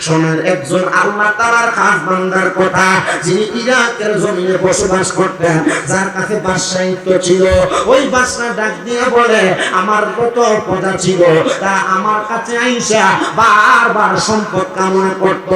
শোনেন একজন আল্লাহ তাআলার খাস বান্দার কথা, যিনি ইরাকের জমিনে বসবাস করতেন, যার কাছে বাদশাহিত্ব ছিল। ওই বাদশা ডাক দিয়ে বলে, আমার কত প্রজা ছিল, তা আমার কাছে আইসা বারবার সম্পদ কামনা করত,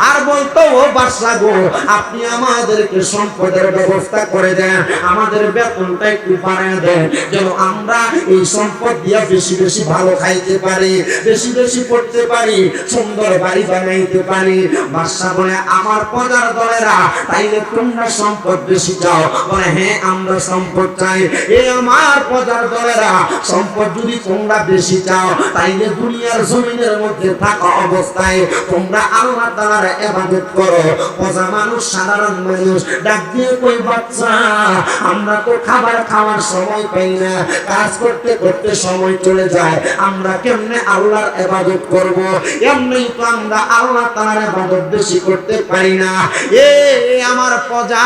আর বলতো, ও বাদশা গো, আপনি আমাদেরকে সম্পদের ব্যবস্থা করে দেন, আমাদের বেতনটা একটু বাড়িয়ে দেন, যেন আমরা এই সম্পদ দিয়ে বেশি বেশি ভালো খাইতে পারি, বেশি বেশি পড়তে পারি, সুন্দর বাড়ি বানাইতে পারি। বাদশা বলে, আমার প্রজার দলেরা, তাইলে তোমরা সম্পদ বেশি চাও? বলে, হ্যাঁ, আমরা সম্পদ চাই। এই আমার প্রজার দলেরা, সম্পদ যদি তোমরা বেশি চাও, তাইলে দুনিয়ার জমিনের মধ্যে থাকা অবস্থায় তোমরা আল্লাহ তাআলার ইবাদত করো। প্রজা মানুষ, সাধারণ মানুষ ডাক দিয়ে কই, বাচ্চা, আমরা তো খাবার খাওয়ার সময় পাই না, কাজ করতে করতে সময় চলে যায়, আমরা কেমনে আল্লাহর ইবাদত করব? এমনি তো আমরা আল্লাহ তাআলার ইবাদত বেশি করতে পারি না। এ আমার প্রজা,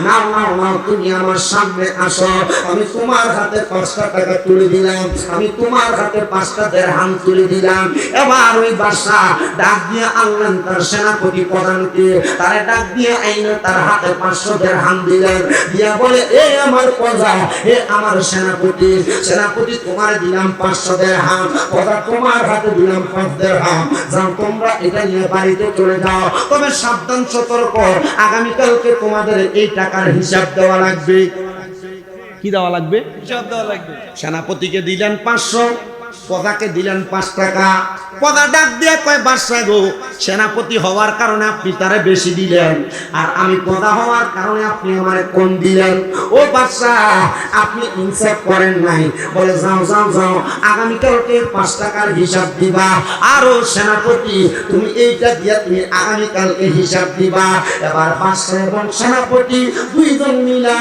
না না না, তুমি আমার সামনে আসো, আমি তোমার হাতে 5টা টাকা তুলে দিলাম, আমি তোমার হাতে 5টা দিরহাম তুলে দিলাম। এবার ওই বাদশা ডাক দিয়ে আনলেন তার সেনাপতি প্রধানকে, তারে ডাক দিয়ে আইনে তার হাতে 500 দিরহাম দিলেন, দিয়া বলে, এ আমার প্রজা, এ আমার সেনাপতি, সেনাপতি তোমার দিলাম 500 দিরহাম, প্রজা তোমার হাতে দিলাম 5 দিরহাম, যাও তোমরা এটা নিয়ে বাড়িতে চলে যাও। তবে সাবধান, সতর্ক, আগামীকালকে তোমাদের এই টাকার হিসাব দেওয়া লাগবে। কি দেওয়া লাগবে? হিসাব দেওয়া লাগবে। সেনাপতিকে দিলেন 500, প্রজাকে দিলেন 5 টাকা। প্রজা ডাক দিয়ে কয়, বাদশা গো, সেনাপতি হওয়ার কারণে আপনি তারে বেশি দিলেন, আর আমি প্রজা হওয়ার কারণে আপনি আমারে কম দিলেন। ও বাদশা, আপনি ইনসাফ করেন নাই। বলে, যাও যাও যাও, আগামীকালকে 5 টাকার হিসাব দিবা। আর ও সেনাপতি, তুমি এইটা দিয়ে তুমি আগামীকালকে হিসাব দিবা। এবার বাদশা এবং সেনাপতি দুইজন মিলা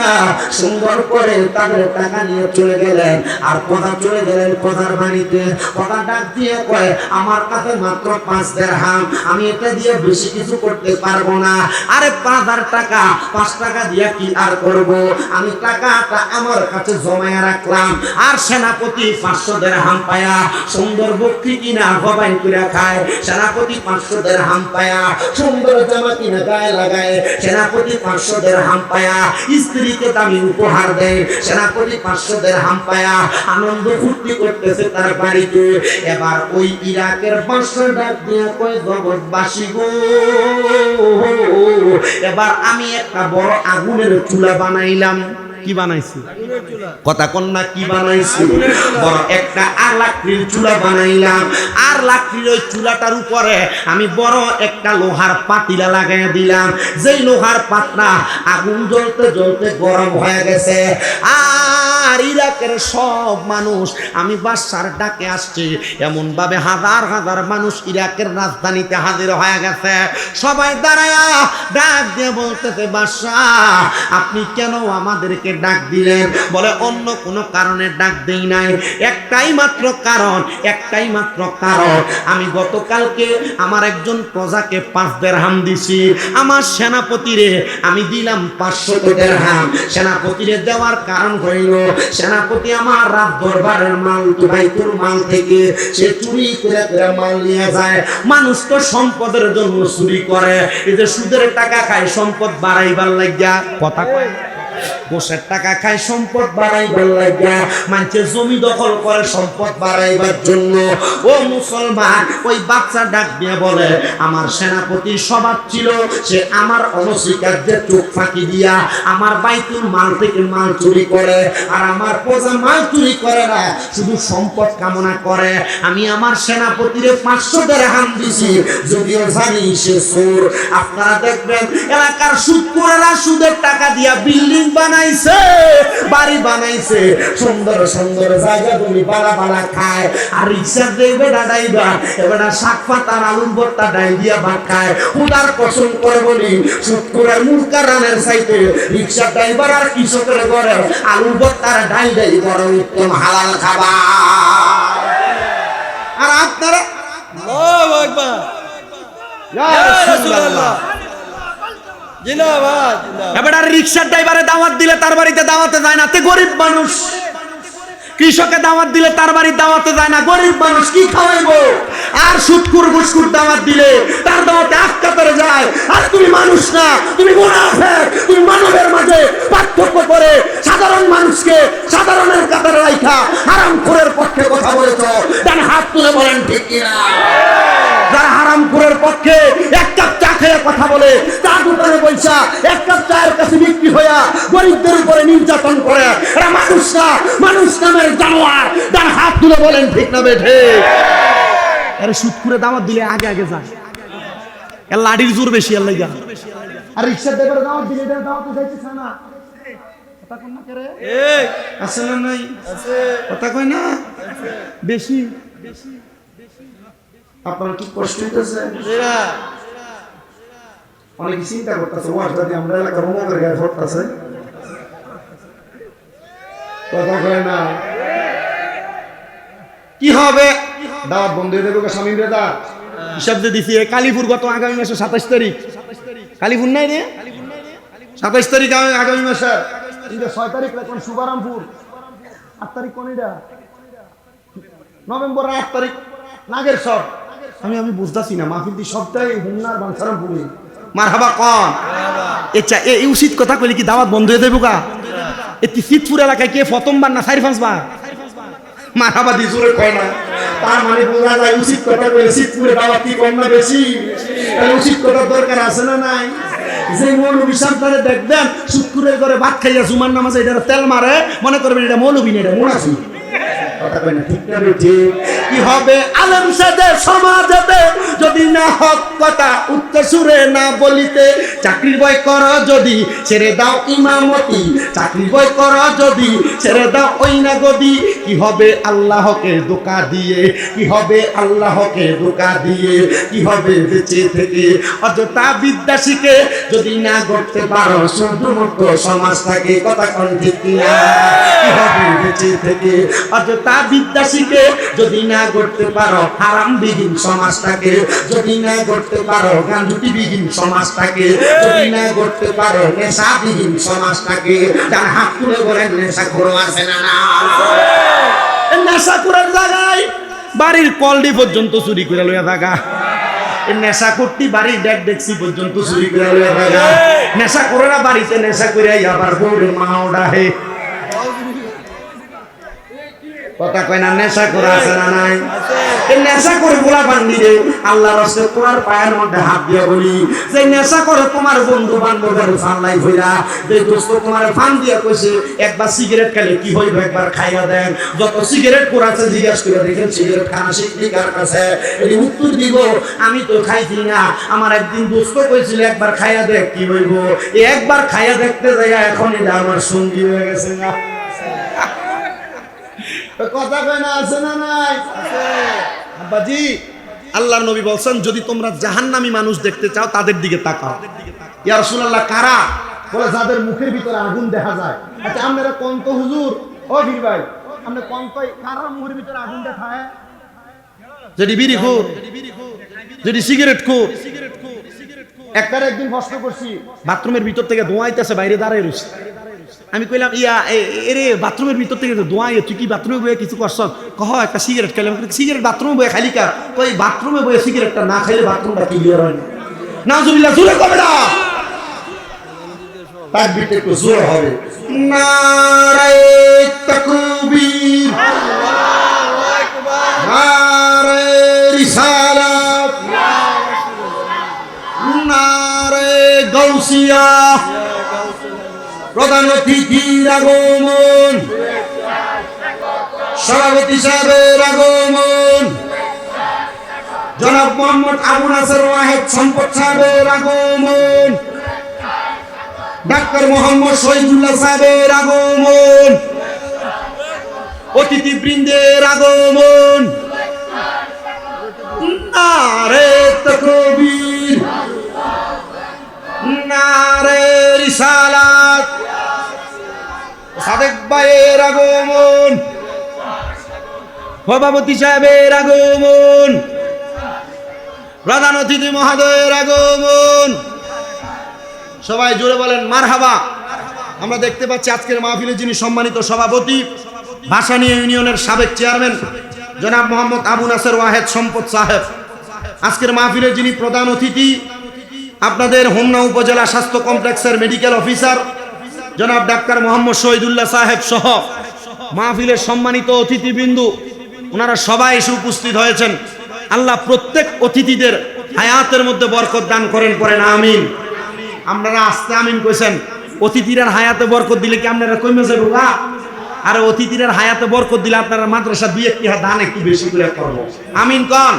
সুন্দর করে তাদের টাকা নিয়ে চলে গেলেন, আর প্রজা চলে গেলেন প্রজার বাড়িতে। প্রজা ডাক দিয়ে কয়, আমার কাছে মাত্র 5 দিরহাম, আমি এটা দিয়ে বেশি কিছু করতে পারবো না। আরে 5000 টাকা 5 টাকা দিয়ে কি আর করব? আমি টাকাটা আমার কাছে জমায়া রাখলাম। আর সেনাপতি 500 দিরহাম পায়া সুন্দর বকরি কিনা জবাই করে খায়। সেনাপতি 500 দিরহাম পায়া সুন্দর জামা কিনা গায়ে লাগায়। সেনাপতি 500 দিরহাম পায়া স্ত্রীকে দামি উপহার দেয়। সেনাপতি 500 দিরহাম পায়া আনন্দ ফুর্তি করতেছে তার বাড়িতে। এবার ওই ইরাকের বাদশা ডাক দিয়ে কয়, জগৎবাসী গো, এবার আমি একটা বড় আগুনের চুলা বানাইলাম। কি বানাইছি? কথা কন না, কি বানাইছি? বড় একটা আর লাকড়ির চুলা বানাইলাম। আর লাকড়ির ওই চুলাটার উপরে আমি বড় একটা লোহার পাতিলা লাগাই দিলাম। যেই লোহার পাতলা আগুন জ্বলতে জ্বলতে গরম হয়ে গেছে। আর ইরাকের সব মানুষ আমি বাদশার ডাকে আসছি, এমন ভাবে হাজার হাজার মানুষ ইরাকের রাজধানীতে হাজির হয়ে গেছে। সবাই দাঁড়ায়া ডাক দিয়ে বলতেছে, বাদশা, আপনি কেন আমাদেরকে ডাক দিলেন? বলে, অন্য কোনো কারণে ডাক দেই নাই, একটাই মাত্র কারণ, একটাই মাত্র কারণ, আমি গতকালকে আমার একজন প্রজাকে 5 দিরহাম দিছি, আমার সেনাপতিরে আমি দিলাম 500 দিরহাম। সেনাপতিরে দেওয়ার কারণ হইল, সেনাপতি আমার রাত দরবারের মাল, বাইতুল মাল থেকে সে চুরি করে করে মাল নিয়ে যায়। মানুষ তো সম্পদের জন্য চুরি করে, এই যে সুদের টাকা খায় সম্পদ বাড়াইবার লাগিয়া। কথা কয়, ঘোষের টাকা খায় সম্পদ বাড়াইবার লাগিয়া, মানুষের জমি দখল করে সম্পদ বাড়াইবার জন্য। ও মুসলমান, ওই বাচ্চা ডাক দিয়ে বলে, আমার সেনাপতির স্বভাব ছিল সে আমার অনস্বীকার্যের চোখ ফাঁকি দিয়া আমার বাইতুল মাল থেকে মাল চুরি করে। আর আমার প্রজা মাল চুরি করে না, শুধু সম্পদ কামনা করে। আমি আমার সেনাপতিরে 500 দিরহাম দিছি, যদিও জানি সে চোর। আপনারা দেখবেন এলাকার সুদখোরেরা সুদের টাকা দিয়া বিল্ডিং বানাইছে, বাড়ি বানাইছে, সুন্দর সুন্দর জায়গা জমি বাড়া বাড়া খায়। আর রিক্সা দেবে দাঁড়াইবা, এবার শাক পাতা আলুর ভর্তা ডাই দিয়া ভাত খায়। উদার কসম করে বলি, সুদখোরের মুরকা রানের চাইতে রিক্সা ড্রাইভার আর কৃষকের ঘরে আলুর ভর্তার ডাই ডাই বড় উত্তম হালাল খাবার। আর আপনারা আল্লাহু আকবার, ইয়া রাসূলুল্লাহ, জিন্দাবাদ। এবার রিক্সার ড্রাইভারে দাওয়াত দিলে তার বাড়িতে দাওয়াতে যায় না, তে গরিব মানুষ। কৃষকে দাওয়াত দিলে তার বাড়ির দাওয়াতে যায় না, গরিব মানুষ কি খাওয়াইবো? আর সুটকুর বুসকুর দাওয়াত দিলে তার দাওয়াতে আক্কাতারে যায়। আর তুমি মানুষ না, তুমি মুনাফিক। তুমি মানবের মাঝে পার্থক্য করে সাধারণ মানুষকে সাধারণের কাতারে রাখা হারামখোরের পক্ষে কথা বলেছো। ডান হাত তুলে বলেন ঠিক কিনা? যারা হারামখোরের পক্ষে এক কাপ চা খেয়ে কথা বলে, চা দোকানে পয়সা এক কাপ চায়ের কাছে বিক্রি হইয়া গরিবদের উপরে নির্যাতন করে, এরা মানুষ না, মানুষ নামের জানোয়ার। ডান হাত তুলে বলেন ঠিক না বেঠে? আরে সুদ করে দাওয়াত দিলে আগে আগে যায়, এর লাঠির জোর বেশি আর লাগা। আর রিকশার ড্রাইভার দাওয়াত দিলে এটা দাওয়াতে যাইতেছ না, কথা কই না করে? এই আছে না নাই? আছে কথা কই না বেশি? আপনার কি কষ্ট হইতেছে? এরা অনেক চিন্তা করতেছে, ওয়াজ যদি আমরা এলাকার রোমকের গায়ে ধরতেছে, কথা কয় না। কি হবে? দাওয়াত বন্ধ হয়ে যাবে স্বামী রেদা হিসাব দিয়ে দিছি। কালীপুর গত আগামী মাসে 27 তারিখ, কালীপুর নাই রে, 27 তারিখ আগামী মাসে। 6 তারিখ এখন শুভারামপুর, 8 তারিখ কোন এটা? নভেম্বর 8 তারিখ নাগের সব। আমি বুঝতেছি না, মাহফিল দি সবটাই হুন্নার বাঞ্ছারামপুরে। মারহাবা কোন? আচ্ছা এই উচিত কথা কইলে কি দাওয়াত বন্ধ হয়ে যাবো গা? এটি সিদ্ধপুর এলাকায় কে প্রথমবার না 4-5 বার মারহাবা দি জোরে কয় না? তার মানে বোঝা যায় উচিত কথা কইলে সিদ্ধপুরে দাওয়াত কি কম না বেশি? তাহলে উচিত কথার দরকার আছে না নাই? যে মৌলবী সাহেবরা দেখবেন শুক্রের ঘরে ভাত খাইয়া জুমার নামাজে এটা তেল মারে, মনে করবেন এটা মৌলবী না, এটা মুনাফিক। কথা কয় না ঠিক না বেঠি? কি হবে আলেম সাদে সমাজেতে যদি না হক কথা উচ্চ সুরে না বলিতে? চাকরির বই কর যদি ছেড়ে দাও ইমামতি, চাকরির বই কর যদি ছেড়ে দাও ওই না গদি। কি হবে আল্লাহকে ধোঁকা দিয়ে? কি হবে আল্লাহকে ধোঁকা দিয়ে? কি হবে বেঁচে থেকে অযথা বিদ্যা শিখে যদি না করতে পারো শুধুমাত্র সমাজটাকে? কথা কোন ঠিক কিনা? কি হবে বেঁচে থেকে অযথা বিদ্যা শিখে যদি না করতে পারো হারামবিহীন সমাজটাকে? যদি না করতে পারো গাঞ্জুটিবিহীন সমাজটাকে? যদি না করতে পারো নেশাবিহীন সমাজটাকে? যার হাত তুলে বলেন নেশাখোর আছে না? না, নেশাখোরের জায়গায় বাড়ির কলডি পর্যন্ত চুরি করে লইয়া থাকা। নেশা করতে বাড়ির ডেক ডেক্সি পর্যন্ত চুরি করে লইয়া থাকা। নেশা করে না বাড়িতে নেশা করে আবার বউরে মাও ডাহে। কথা কয় না? নেশা করে আছে না নাই? এই নেশা করে গোলা বান্দি রে আল্লাহর রাস্তায় তোমার পায়ের মধ্যে হাত দিয়া বলি, যে নেশা করে তোমার বন্ধু বান্ধবের ফানলাই ভইরা, যে দোস্ত তোমার ফান দিয়া কইছে একবার সিগারেট খেলে কি হইবে একবার খাইয়া দেন। যত সিগারেট কোরাছে জিজ্ঞেস করে দেখেন সিগারেট খানা শিখলি কার কাছে? এই উত্তর দিব আমি তো খাইছি না, আমার একদিন দোস্ত কইছিল একবার খাইয়া দেখ কি হইব। এই একবার খাইয়া দেখতে যাইয়া এখন এটা আমার সঙ্গী হয়ে গেছে না। কথা কয় না আছে না নাই? আব্বাজি আল্লাহর নবী বলছেন যদি তোমরা জাহান্নামী মানুষ দেখতে চাও তাদের দিকে তাকাও। ইয়া রাসূলুল্লাহ কারা? বলে যাদের মুখের ভিতরে আগুন দেখা যায়। আচ্ছা আপনারা কোন তো হুজুর, ও বীর ভাই আপনি কোন তো কারা মুখের ভিতরে আগুন দেখায়? যদি বিড়ি খোর, যদি সিগারেট খোর। একবার একদিন প্রশ্ন করছি, বাথরুমের ভিতর থেকে ধোঁয়া আইতেছে, বাইরে দাঁড়ায় রয়েছে। আমি কইলাম ইয়া এরে বাথরুমের ভিতর থেকে ধোঁয়া, তুই কি বাথরুমে বয়ে কিছু করছ? কহ একটা সিগারেট খেলাম। সিগারেট বাথরুমে বয়ে খালি কার? ওই বাথরুমে বয়ে সিগারেটটা না খাইলে বাথরুমটা ক্লিয়ার হয় না। নাউজুবিল্লাহ, জোরে কবে না? তাকবীরটা একটু জোরে হবে। নারায়ে তাকবীর, আল্লাহু আকবার, নারায়ে রিসালাত, নারায়ে গাউসিয়া। প্রধান অতিথির আগমন, সভাপতি সাহেবের আগমন, জনাব মোহাম্মদ আবু নাসের ওয়াহেদ সম্পদ সাহেবের আগমন, ডাক্তার মোহাম্মদ শহীদুল্লাহ সাহেবের আগমন, অতিথিবৃন্দের আগমন। নারে তাকবীর, নারে রিসালাত। সাদেক ভাইয়ের আগমন, সভাপতি সাহেবের আগমন, প্রধান অতিথি মহোদয়ের আগমন। সবাই জোরে বলেন মারহাবা। আমরা দেখতে পাচ্ছি আজকের মাহফিলে যিনি সম্মানিত সভাপতি ভাসানী ইউনিয়নের সাবেক চেয়ারম্যান জনাব মোহাম্মদ আবু নাসের ওয়াহেদ সম্পদ সাহেব, আজকের মাহফিলের যিনি প্রধান অতিথি আপনাদের হোমনা উপজেলা স্বাস্থ্য কমপ্লেক্সের মেডিকেল অফিসার জনাব ডাক্তার মোহাম্মদ শহীদুল্লাহ সাহেব সহ মাহফিলের সম্মানিত অতিথিবৃন্দু, ওনারা সবাই এসে উপস্থিত হয়েছেন। আল্লাহ প্রত্যেক অতিথিদের হায়াতের মধ্যে বরকত দান করেন, পড়েন আমিন। আপনারা আস্তে আমিন কইছেন, অতিথিরার হায়াতে বরকত দিলে কি আপনারা কমে যাবো গা? আর অতিথিরার হায়াতে বরকত দিলে আপনারা মাদ্রাসা দুই একটি দান একটু বেশি করে করবো, আমিন কন।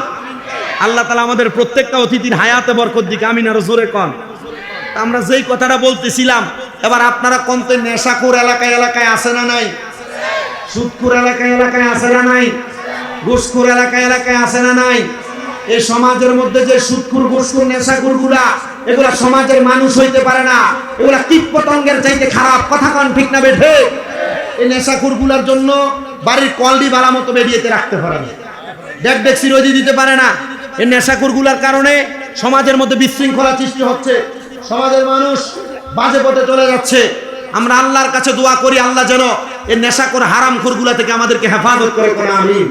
আল্লাহ তাআলা আমাদের প্রত্যেকটা অতিথির হায়াতে বরকত দিক, আমিন আরো জোরে কন। আমরা যেই কথাটা বলতেছিলাম, এবার আপনারা কোনতে নেশাখোর এলাকায় এলাকায় আছে না নাই? সুদখোর এলাকায় এলাকায় আছে না নাই? ঘুষখোর এলাকায় এলাকায় আছে না নাই? এই সমাজের মধ্যে যে সুদখোর ঘুষখোর নেশাখোর গুলা, এগুলা সমাজের মানুষ হইতে পারে না, এগুলা কীটপতঙ্গের চাইতে খারাপ, কথা কন ঠিক না বেঠে? এই নেশাখোর গুলার জন্য বাড়ির কলডি বালা মতো বেরিয়েতে রাখতে পারে না, ডেক ডেক্সি রোজি দিতে পারে না। এই নেশাখোর গুলার কারণে সমাজের মধ্যে বিশৃঙ্খলা সৃষ্টি হচ্ছে, সমাজের মানুষ বাজে পথে চলে যাচ্ছে। আমরা আল্লাহর কাছে দোয়া করি, আল্লাহ যেন এই নেশাখোর হারামখোর গুলা থেকে আমাদেরকে হেফাজত করে, আমিন।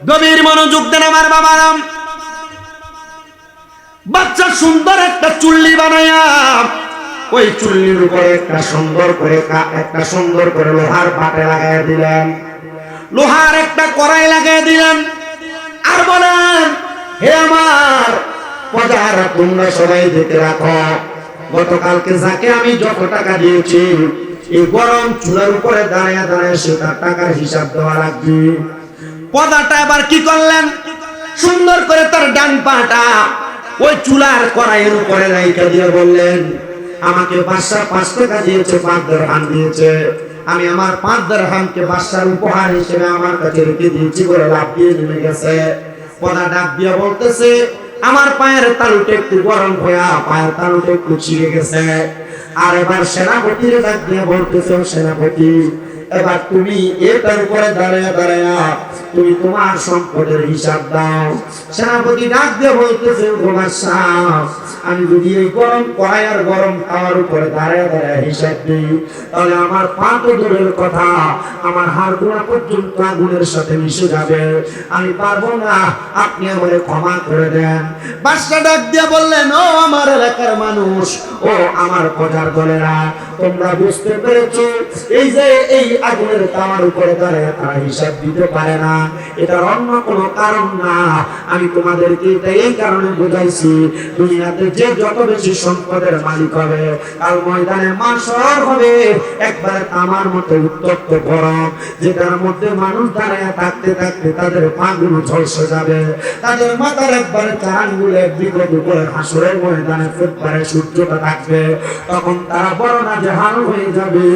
গভীর মনোযোগ দেন আমার বাবারাম। বাচ্চা সুন্দর একটা চুল্লি বানায়া ওই চুল্লির উপরে একটা সুন্দর করে লোহার পাটে লাগাই দিলেন, লোহার একটা কড়াই লাগাই দিলেন, আর বলেন, হে আমার প্রজারা তোমরা সবাই দেখে রাখো, গতকালকে যাকে আমি যত টাকা দিয়েছি এই গরম চুলার উপরে দাঁড়িয়ে দাঁড়িয়ে সে তার টাকার হিসাব দেওয়া লাগবে। পদাটা এবার কি করলেন, সুন্দর করে তার ডান পাটা ওই চুলার কড়াইয়ের উপরে রাইখা দিয়ে বললেন, আমাকে বাদশা 5 টাকা দিয়েছে, 5 দিরহাম দিয়েছে, আমি আমার 5 দিরহামকে বাদশার উপহার হিসেবে আমার কাছে রেখে দিয়েছি বলে লাভ দিয়ে নেমে গেছে। পদা ডাক দিয়ে বলতেছে, আমার পায়ের তালুটা একটু গরম হয়ে পায়ের তালুটা একটু ছিঁড়ে গেছে। আর এবার সেনাপতির ডাক দিয়ে বলতেছে, সেনাপতি এবার তুমি এটার উপরে দাঁড়িয়ে দাঁড়িয়ে তুমি তোমার সম্পদের হিসাব দাও। সেনাপতি ডাক দিয়ে বলতেছে, আমি যদি এই গরম কড়াই আর গরম খাওয়ার উপরে দাঁড়িয়ে দাঁড়িয়ে হিসাব দিই, তাহলে আমার পা তো দূরের কথা, আমার হাড়গোড়া পর্যন্ত আগুনের সাথে মিশে যাবে, আমি পারবো না, আপনি আমাকে ক্ষমা করে দেন। বাদশা ডাক দিয়ে বললেন, ও আমার এলাকার মানুষ, ও আমার প্রজার দলেরা, তোমরা বুঝতে পেরেছো, এই যে এই আগুনের তাওয়ার উপরে দাঁড়িয়ে তারা হিসাব দিতে পারে না, এটার অন্য কোনো কারণ না। আমি তোমাদেরকে এটা এই কারণে বোঝাইছি, দুনিয়াতে যে যত বেশি সম্পদের মালিক হবে, কাল ময়দানে মাশর হবে একবার তামার মতো উত্তপ্ত গরম, যেটার মধ্যে মানুষ দাঁড়িয়ে থাকতে থাকতে তাদের পাগুলো ঝলসে যাবে, তাদের মাথার একবারে চারানগুলো বিগত করে হাসরের ময়দানে ফুটপারে সূর্যটা থাকবে, তখন তারা বড় নাজেহাল হয়ে যাবে,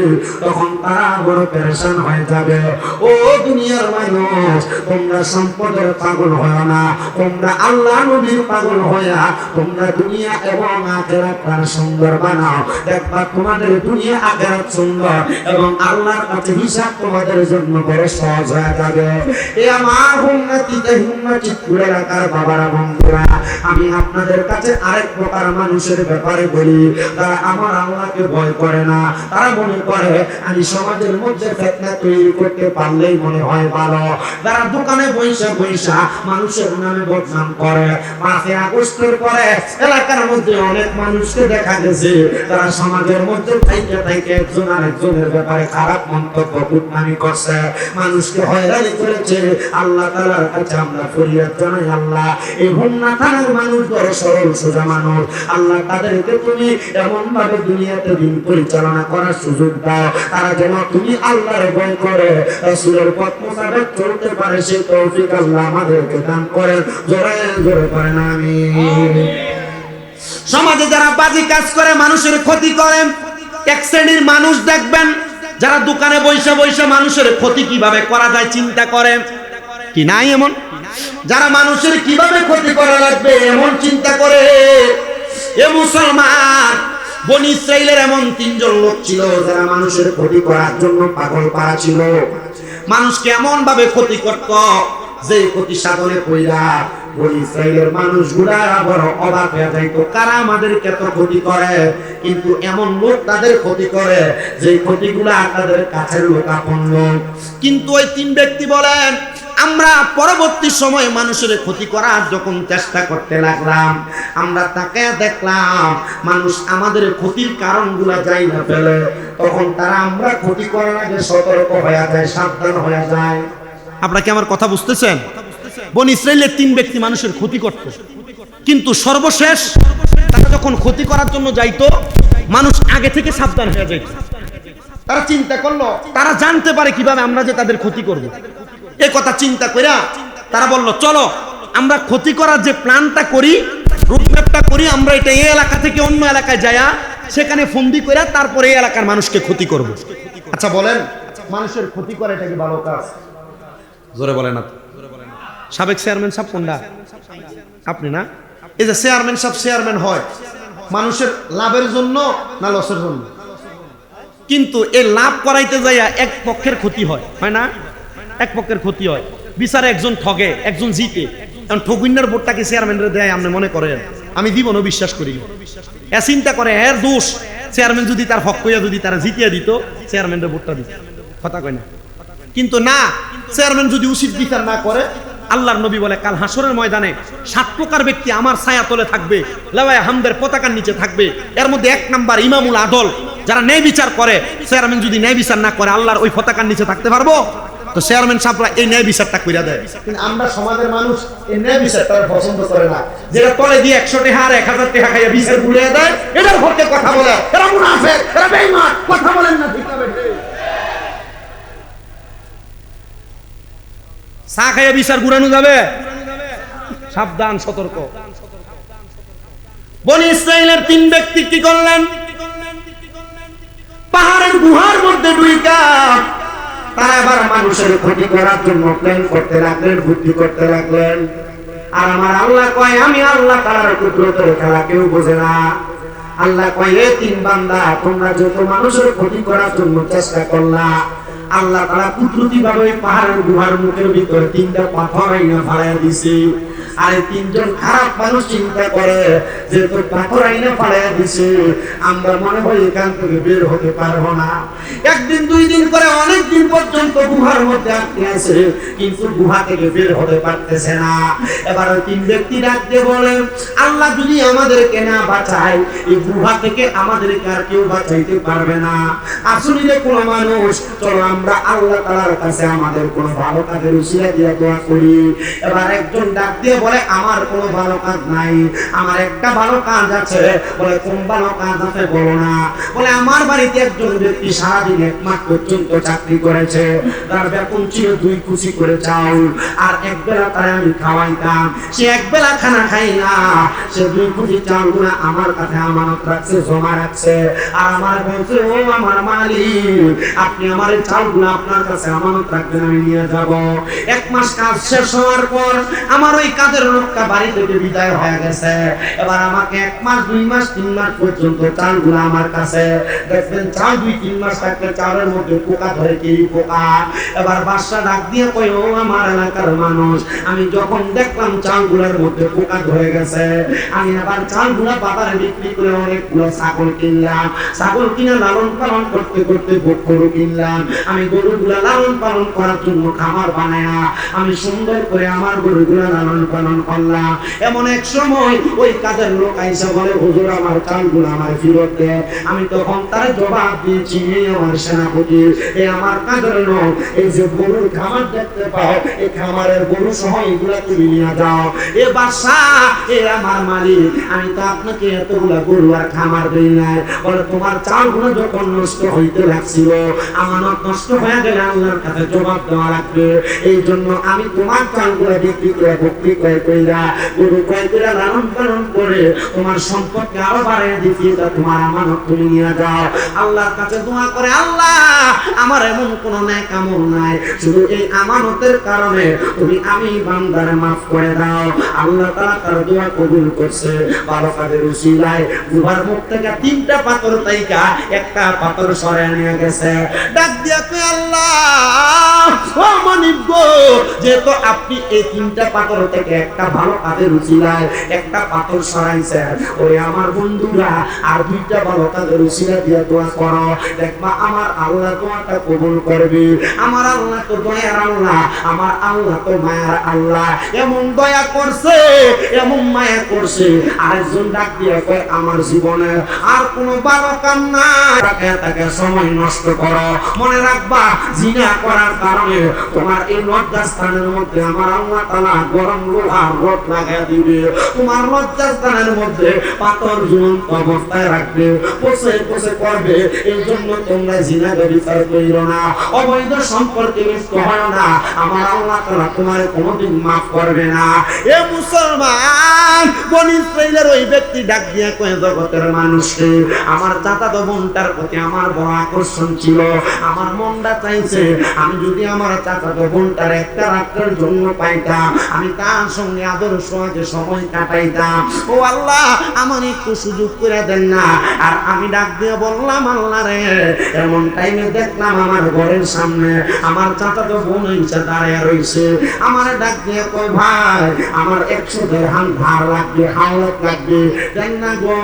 তখন তারা বড় পেরেশান হয়ে যাবে। ও দুনিয়ার মানুষ, তোমরা সম্পদের পাগল হয় না, তোমরা আল্লাহ নবীর পাগল হইয়া তোমরা দুনিয়া এবং আখিরাতটা সুন্দর বানাও, দেখবা তোমাদের দুনিয়া আখিরাত সুন্দর এবং আল্লাহর কাছে হিসাব তোমাদের জন্য বড় সহজ হয়ে যাবে। এ আমার হুম্মতি করে রাখার বাবারা বন্ধুরা, আমি আপনাদের কাছে আরেক প্রকার মানুষের ব্যাপারে বলি, তারা আমার আল্লাহকে ভয় করে না, তারা মনে করে আমি সমাজের মধ্যে ফিতনা তৈরি করতে পারলেই মনে হয় ভালো। যারা দোকানে বৈশা বৈশা মানুষের নামে বদনাম করে, 5 আগস্টের পরে এলাকার মধ্যে অনেক মানুষকে দেখা গেছে তারা সমাজের মধ্যে থাইকে থাইকে একজন আরেকজনের ব্যাপারে খারাপ মন্তব্য কুটনামি করছে, মানুষকে হয়রানি করেছে। আল্লাহ তাআলার কাছে আমরা ফরিয়াদ জানাই, আল্লাহ এই হোমনা থানার মানুষ বড় সরল সোজা মানুষ, আল্লাহ তাদেরকে তুমি এমন ভাবে দুনিয়াতে দিন পরিচালনা করার সুযোগ দাও, তারা যেন তুমি আল্লাহর ভয় করে রাসূলের পথ মোতাবেক চলতে পারে, সেই তৌফিক আল্লাহ আমাদেরকে দান করেন। জোরে জোরে করেন আমিন। সমাজে যারা বাজে কাজ করে, মানুষের ক্ষতি করে, এক শ্রেণীর মানুষ দেখবেন যারা দোকানে বৈশা বৈশা মানুষের ক্ষতি কিভাবে করা যায় চিন্তা করে, কি নাই এমন? যারা মানুষের কিভাবে ক্ষতি করা লাগবে এমন চিন্তা করে। এ মুসলমান, বনি ইসরাইলের এমন 3 জন লোক ছিল যারা মানুষের ক্ষতি করার জন্য পাগল পারা ছিল। মানুষকে এমন ভাবে ক্ষতি করত যে ক্ষতি সাধনে কইরা বনি ইসরাইলের মানুষগুলা বড় অবাক হয়ে যাইতো, কারা আমাদেরকে এত ক্ষতি করে। কিন্তু এমন লোক তাদের ক্ষতি করে যে ক্ষতিগুলা তাদের কাছের লোক, আপন লোক। কিন্তু ওই তিন ব্যক্তি বলেন, আমরা পরবর্তী সময়ে মানুষের ক্ষতি করার যখন চেষ্টা করতে লাগলাম, আমরা তাকে দেখলাম মানুষ আমাদের ক্ষতির কারণগুলা যাই না ফেলে, তখন তারা আমরা ক্ষতি করার আগে সতর্ক হয়ে যায়, সাবধান হয়ে যায়। আপনারা কি আমার কথা বুঝতেছেন? বনি ইসরাইলের তিন ব্যক্তি মানুষের ক্ষতি করত, কিন্তু সর্বশেষ তারা যখন ক্ষতি করার জন্য যাইতো, মানুষ আগে থেকে সাবধান হয়ে যাইত। তারা চিন্তা করলো, তারা জানতে পারে কিভাবে আমরা যে তাদের ক্ষতি করব। এই কথা চিন্তা কইরা তারা বলল, চলো আমরা ক্ষতি করার যে প্ল্যানটা করি, রুটম্যাপটা করি, আমরা এটা এই এলাকা থেকে অন্য এলাকায় যায়া সেখানে ফন্দি কইরা তারপরে এই এলাকার মানুষকে ক্ষতি করব। আচ্ছা বলেন, মানুষের ক্ষতি করা এটা কি ভালো কাজ? জোরে বলেন না। সাবেক চেয়ারম্যান সাহেব কোনটা? আপনি না? এই যে চেয়ারম্যান সাহেব চেয়ারম্যান হয় মানুষের লাভের জন্য না লসের জন্য? কিন্তু এই লাভ করাইতে যাইয়া এক পক্ষের ক্ষতি হয়, হয় না? এক পক্ষের ক্ষতি হয়, বিচারে একজন ঠগে একজন জিতে। কারণ ঠগুইনার ভোটটাকে চেয়ারম্যানরে দেয় আপনি মনে করেন? আমি দিব না, বিশ্বাস করি। এ চিন্তা করে এর দোষ, চেয়ারম্যান যদি তার হক কইয়া যদি তারা জিতিয়ে দিত, চেয়ারম্যানের ভোটটা দিত, কথা কয় না? কিন্তু না, চেয়ারম্যান যদি উচিত বিচার না করে, আল্লাহর নবী বলে কাল হাসরের ময়দানে 7 প্রকার ব্যক্তি আমার ছায়া তলে থাকবে, লাওয়ায়ে হামদের পতাকার নিচে থাকবে। এর মধ্যে 1 নাম্বার ইমামুল আদল, যারা ন্যায় বিচার করে। চেয়ারম্যান যদি ন্যায় বিচার না করে আল্লাহর ওই পতাকার নিচে থাকতে পারবো? তো চেয়ারম্যান সাহেবরা এই ন্যায় বিচারটা কইরা দেয়। কিন্তু আমরা সমাজের মানুষ এই ন্যায় বিচারটা পছন্দ করে না। যেটা তলে দিয়ে 100 টাকা আর 1000 টাকা খাইয়া বিচার ভুলিয়ে দেয়, এটার পক্ষে কথা বলে, এরা মুনাফিক, এরা বেঈমান, কথা বলেন না ঠিক হবে। চা খাইয়া বিচার ঘুরানো যাবে? সাবধান, সতর্ক। বনি ইসরাইলের 3 ব্যক্তি কি করলেন? পাহাড়ের গুহার মধ্যে ঢুইকা তারা আবার মানুষের ক্ষতি করার জন্য প্ল্যান করতে লাগলেন, বুদ্ধি করতে লাগলেন। আর আমার আল্লাহ কয়, আমি আল্লাহ তার কুদরতের খেলা কেউ বোঝে না। আল্লাহ কয়, এ 3 বান্দা, তোমরা যত মানুষের ক্ষতি করার জন্য চেষ্টা করলা, আল্লাহ তাআলা কুদরতি ভাবে পাহাড়ের গুহার মুখের ভিতরে 3টা পাথর আইনা ফালাইয়া দিছে। আর 3জন খারাপ মানুষ চিন্তা করে যে তো পাথর আইনা ফালাইয়া দিছে, আমরা মনে হয় এখান থেকে বের হতে পারবো না। 1 দিন 2 দিন করে অনেক দিন পর্যন্ত গুহার মধ্যে আটকে আছে, কিন্তু গুহা থেকে বের হতে পারতেছে না। এবার ওই 3 ব্যক্তি ডাক দিয়ে বলে, আল্লাহ যদি আমাদেরকে না বাঁচায়, এই গুহা থেকে আমাদেরকে আর কেউ বাঁচাইতে পারবে না। আসলে কোন মানুষ, চলো আমরা আল্লাহ তাআলার কাছে আমাদের কোন ভালো কাজের উসিলা দিয়ে দোয়া করি। এবার একজন ডাক দিয়ে বলে, আমার কোনো ভালো কাজ নাই, আমার একটা ভালো কাজ আছে। বলে, কোন ভালো কাজ আছে বলো না। বলে, আমার বাড়িতে একজন ব্যক্তি সারাদিন 1 মাস পর্যন্ত চাকরি করেছে, তার বেতন ছিল 2 কুচি করে চাউল, আর একবেলা তারে আমি খাওয়াইতাম, সে একবেলা খানা খাই না, সে 2 কুচি চাউলগুলো আমার কাছে আমানত রাখছে, জমা রাখছে। আর আমার বলছে, ও আমার মালিক, আপনি আমার এই চাউলগুলো আপনার কাছে আমানত রাখবেন, আমি নিয়ে যাব। 1 মাস কাজ শেষ হওয়ার পর আমার ওই কাজের লোকটা বাড়ি থেকে বিদায় হয়ে গেছে। এবার আমাকে 1 মাস 2 মাস 3 মাস পর্যন্ত চালগুলো আমার কাছে। দেখবেন চাল 2-3 মাস থাকলে চালের মধ্যে পোকা ধরে, কি পোকা। এবার বাদশা ডাক দিয়ে কই, ও আমার এলাকার মানুষ, আমি যখন দেখলাম চালগুলোর মধ্যে পোকা ধরে গেছে, আমি আবার চালগুলো বাজারে বিক্রি করে অনেকগুলো ছাগল কিনলাম। ছাগল কিনে লালন পালন করতে করতে গরু কিনলাম। আমি গরুগুলা লালন পালন করার জন্য খামার বানায়া আমি সুন্দর করে আমার গরুগুলা লালন পালন করলাম। এমন এক সময় ওই কাজের লোক আইসা বলে, হুজুর আমার চালগুলো আমার ফেরত দেন। আমি তখন তার জবাব দিয়েছি, আমার সেনাপতি, এই আমার কাজের লোক, এই যে গরুর খামার দেখতে পাও, এই খামারের গরু সহ এগুলা তুমি নিয়ে যাও। এ বাদশা, এ আমার মালিক, আমি তো আপনাকে এতগুলা গরু আর খামার দেই নাই। বলে, তোমার চালগুলো যখন নষ্ট হইতে লাগছিল, আমানত নষ্ট হয়ে গেলে আল্লাহর কাছে জবাব দেওয়া লাগবে, এই জন্য আমি তোমার চালগুলো বিক্রি করে কইরা গরু ক্রয় করে লালন পালন করে তোমার সম্পদকে আরো বাড়িয়ে দিচ্ছি, এটা তোমার আমানত, তুমি নিয়ে যাও। আল্লাহর কাছে দোয়া করে, আল্লাহ আমার এমন কোন নেক আমল নাই, শুধু শুধু এই আমানতের কারণে তুমি আমি বান্দার মাফ করে দাও। আল্লাহ তাআলা তার দোয়া কবুল করছে। বারকাতের উসিলায় গুহার মুখ থেকে 3টা পাথর তাইকা একটা পাথর সরায় নিয়ে গেছে। ডাক দিয়া কই আল্লাহ ও মানিক গো, যেহেতু আপনি এই 3টা পাথর থেকে একটা ভালো কাজের উসিলায় একটা পাথর সরাইছেন, ওরে আমার বন্ধুরা আর 2টা ভালো কাজের উসিলা দিয়া দোয়া করো, দেখবা আমার আল্লাহ দোয়াটা কবুল করবে। আমার আল্লাহ তো দয়ার আল্লাহ, আমার আল্লাহ তো মায়ার আল্লাহ। এমন দয়া করছে, এমন মায়া করছে। আরেকজন ডাক দিয়ে কয় আমার জীবনে আর কোনো ভালো কাম নাই, তাকে সময় নষ্ট করো। মনে রাখবা জিনা করার কারণে তোমার এই লজ্জাস্থানের মধ্যে আমার আল্লাহ তাআলা গরম লোহার রড লাগায় দিবে। তোমার লজ্জাস্থানের মধ্যে পাথর ঝুলন্ত অবস্থায় রাখবে, পচে পচে করবে। এই জন্য তোমরা জিনা ব্যভিচার কইরো না, অবৈধ সম্পর্কে লিপ্ত হয় না। আমার আল্লাহ তাআলা তোমার কোনোদিন মাফ করবে না। এ মুসলমান, বনি ইসরাইলের ওই ব্যক্তি ডাক দিয়া কয় জগতের মানুষকে আমার চাচাতো বোনটার প্রতি আমার বড় আকর্ষণ ছিল। আমার মনটা চাইছে আমি যদি আমার চাচাতো বোনটার একটা রাতের জন্য পাইতাম, আমি তার সঙ্গে আদর সোহাগে সময় কাটাইতাম। ও আল্লাহ, আমার একটু সুযোগ করে দেন না। আর আমি ডাক দিয়ে বললাম আল্লাহ রে, এমন টাইমে দেখলাম আমার ঘরের সামনে আমার চাচাতো বোন এসে দাঁড়িয়ে রইছে। আমার ডাক দিয়ে কই ভাই আমার 100 দিরহাম ধার লাগবে, হাওলাত লাগবে, দেন না গো।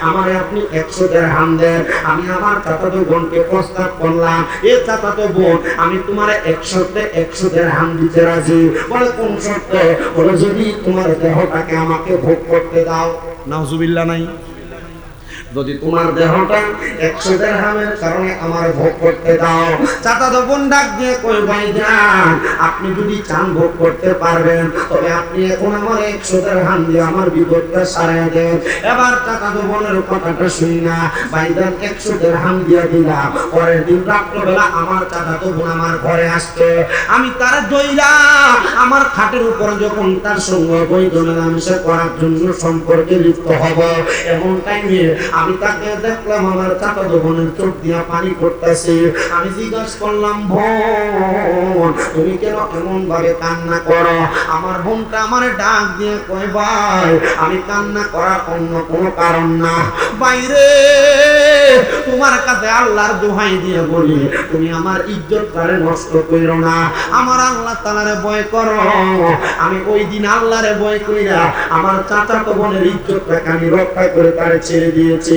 আমার আপনি 100 দিরহাম দেন। আমি আমার চাচাতো বোনকে প্রস্তাব করলাম, এ চাচাতো বোন আমি তোমার 100 দিরহাম দিতে রাজি। বলে কোন শর্তে? বলে যদি তোমার দেহটাকে আমাকে ভোগ করতে দাও। নাউজুবিল্লাহ নাই, যদি তোমার দেহটা 100 দিরহামের কারণে আমার ভোগ করতে দাও। চাচাতো বোন ডাক দিয়ে কই ভাইজান আপনি যদি চান ভোগ করতে পারবেন, তবে আপনি এখন আমার 100 দিরহাম দিয়ে আমার বিপদটা সারায় দেন। এবার চাচাতো বোনের কথাটা শুনি না, ভাইজান 100 দিরহাম দিয়ে দিলাম। পরের দিন রাত্রবেলা আমার চাচাতো বোন আমার ঘরে আসছে। আমি তার দইরা আমার খাটের উপর যখন তার সঙ্গে বৈধ মেলামেশা করার জন্য সম্পর্কে লিপ্ত হব, এমন টাইমে আমি তাকে দেখলাম আমার চাচাতো বোনের চোখ দিয়া পানি পড়তেছে। আমি জিজ্ঞাসা করলাম বোন তুমি কেন এমন ভাবে কান্না করো? আমার বোনটা আমার ডাক দিয়ে কয় ভাই আমি কান্না করার অন্য কোনো কারণ না, বাইরে তোমার কাছে আল্লাহর দোহাই দিয়ে বলি তুমি আমার ইজ্জতটারে নষ্ট কইরো না, আমার আল্লাহ তাআলারে ভয় করো। আমি ওই দিন আল্লাহরে ভয় কইরা আমার চাচাতো বোনের ইজ্জতটাকে আমি রক্ষা করে তারে ছেড়ে দিয়েছি।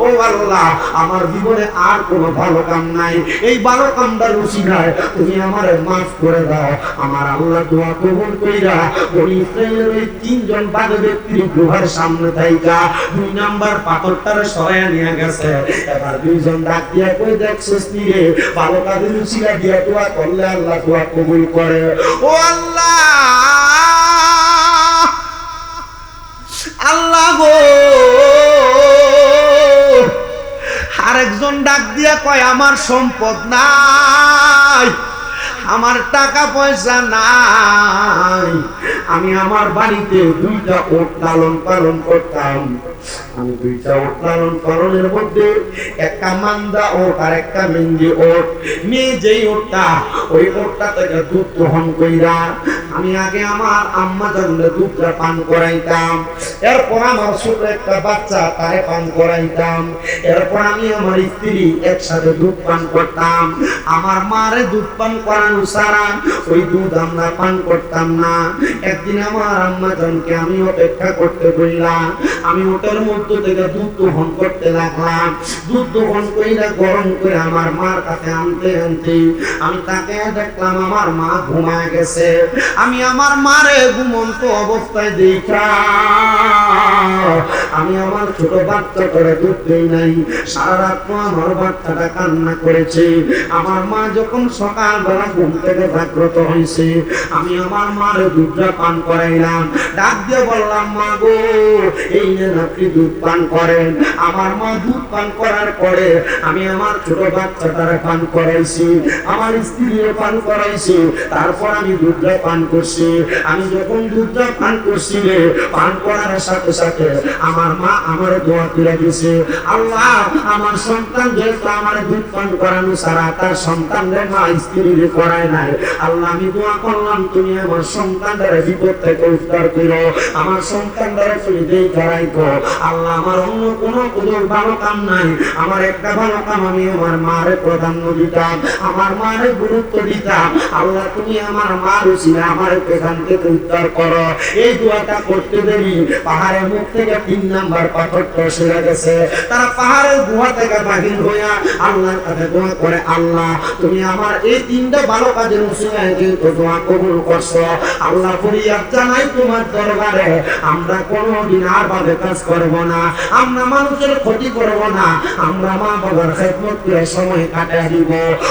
ও আল্লাহ, আমার জীবনে আর কোনো ভালো কাম নাই, এই ভালো কামটার উসিলায় তুমি আমারে মাফ করে দাও। আমার আল্লাহ দোয়া কবুল কইরা বনি ইসরাইলের ওই 3 জন বাদে ব্যক্তির গুহার সামনে থাইকা 2 নাম্বার পাথরটারে সরাইয়া নিয়ে গেছে। এবার 2 জন ডাক দিয়া কই দেখছস নি রে, ভালো কাজের উসিলা দিয়া দোয়া করলে আল্লাহ দোয়া কবুল করে। ও আল্লাহ, আল্লাহ গো। আরেকজন ডাক দিয়া কয় আমার সম্পদ নাই, আমার টাকা পয়সা নাই, আমি আমার বাড়িতে 2টা ওট লালন পালন করতাম। আমি 2টা ওট লালন পালনের মধ্যে একটা মান্দা ওট আর একটা মেঙ্গি ওট। মেয়ে যেই ওটটা, ওই ওটটা থেকে দুধ দহন কইরা আমি আগে আমার আম্মা জানলে দুধটা পান করাইতাম। এরপর আমার ছোট একটা বাচ্চা তারে পান করাইতাম। এরপর আমি আমার স্ত্রী একসাথে দুধ পান করতাম। আমার মারে দুধ পান করানো ছাড়া ওই দুধ আমরা পান করতাম না। একদিন আমার আম্মা জানকে আমি অপেক্ষা করতে বললাম। আমি ওটার মধ্য থেকে দুধ দহন করতে লাগলাম। দুধ দহন কইরা গরম করে আমার মার কাছে আনতে আনতে আমি তাকে দেখলাম আমার মা ঘুমায় গেছে। আমি আমার মারে ঘুমন্ত অবস্থায় দেখা আমি আমার ছোট বাচ্চাটারে দুধ দেই নাই। সারা রাত আমার বাচ্চাটা কান্না করেছে। আমার মা যখন সকালবেলা ঘুম থেকে জাগ্রত হয়েছে, আমি আমার মার দুধটা পান করাইলাম। ডাক দিয়ে বললাম মা গো, এই নেন আপনি দুধ পান করেন। আমার মা দুধ পান করার পরে আমি আমার ছোট বাচ্চাটারে পান করাইছি, আমার স্ত্রীও পান করাইছি। তারপর আমি দুধটা পান করছি। আমি যখন দুধটা পান করছি রে, পান করার সাথে সাথে আমার মা আমার দোয়া করে দিছে আল্লাহ আমার সন্তান যেহেতু আমার দুধ পান করানো ছাড়া তার সন্তানদের মা স্ত্রীর করায় নাই আল্লাহ আমি দোয়া করলাম তুমি আমার সন্তানদের বিপদ থেকে উদ্ধার করো আমার সন্তানদের তুমি দেখে রাখো আল্লাহ আমার অন্য কোনো ভালো কাম নাই আমার একটা ভালো কাম আমি আমার মারে প্রাধান্য দিতাম আমার মারে গুরুত্ব দিতাম আল্লাহ তুমি আমার মা রুচিলে আমার এখান থেকে উদ্ধার করো এই দোয়াটা করতে দেরি পাহাড়ের মুখ থেকে 3 নাম্বার পাথরটা সরে গেছে তারা পাহাড়ের গুহা থেকে বাহির হইয়া আল্লাহর কাছে দোয়া করে আল্লাহ তুমি আমার এই 3টা ভালো কাজের উসিলায় যেহেতু দোয়া কবুল করছো আল্লাহ ফরিয়াদ জানাই তোমার দরবারে আমরা কোনোদিন আর ভাবে কাজ করব না আমরা মানুষের ক্ষতি করব না আমরা মা বাবার খেদমত করে সময় কাটিয়ে দিব